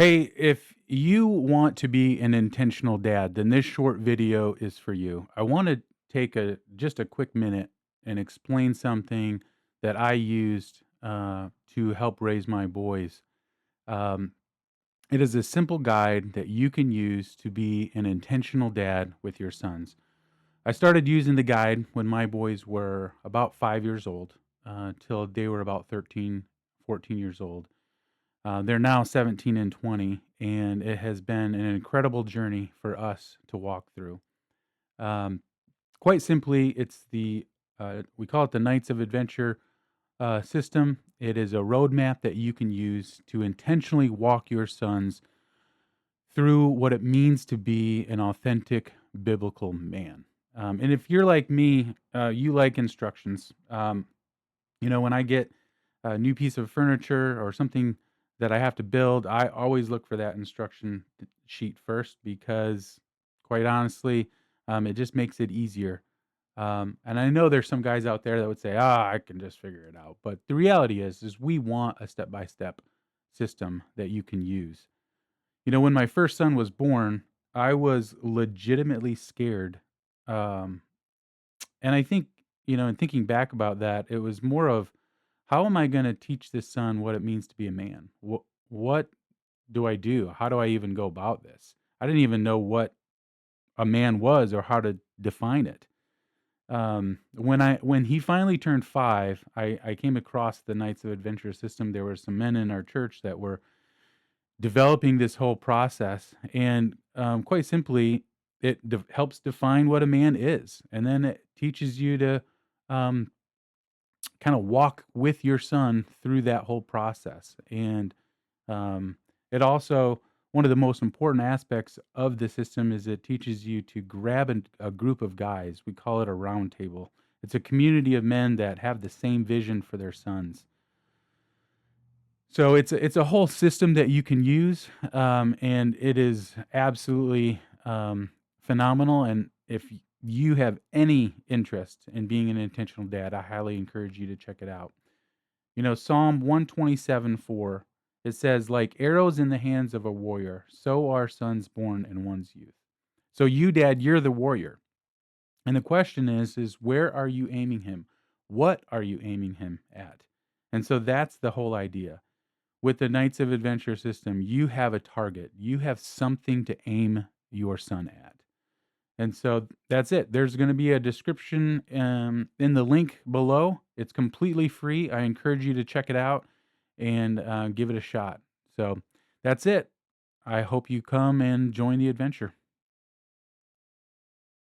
Hey, if you want to be an intentional dad, then this short video is for you. I want to take a quick minute and explain something that I used to help raise my boys. Um, it is a simple guide that you can use to be an intentional dad with your sons. I started using the guide when my boys were about 5 years old, till they were about 13, 14 years old. They're now 17 and 20, and it has been an incredible journey for us to walk through. Um, Quite simply, it's we call it the Knights of Adventure system. It is a roadmap that you can use to intentionally walk your sons through what it means to be an authentic biblical man. And if you're like me, you like instructions. When I get a new piece of furniture or something that I have to build, I always look for that instruction sheet first because, quite honestly, it just makes it easier. And I know there's some guys out there that would say, "Ah, I can just figure it out." But the reality is we want a step-by-step system that you can use. When my first son was born, I was legitimately scared. Um, and I think, in thinking back about that, it was more of how am I gonna teach this son what it means to be a man? What do I do? How do I even go about this? I didn't even know what a man was or how to define it. When he finally turned 5, I came across the Knights of Adventure system. There were some men in our church that were developing this whole process, and, quite simply, it helps define what a man is, and then it teaches you to, um kinda walk with your son through that whole process, and, it also one of the most important aspects of the system is it teaches you to grab a group of guys. We call it a round table. It's a community of men that have the same vision for their sons. So it's a whole system that you can use, and it is absolutely, phenomenal, and if you have any interest in being an intentional dad, I highly encourage you to check it out. Psalm 127:4, it says, "Like arrows in the hands of a warrior, so are sons born in one's youth." So you, dad, you're the warrior. And the question is where are you aiming him? What are you aiming him at? And so that's the whole idea. With the Knights of Adventure system, you have a target. You have something to aim your son at. And so that's it. There's gonna be a description, in the link below. It's completely free. I encourage you to check it out and, give it a shot. So that's it. I hope you come and join the adventure.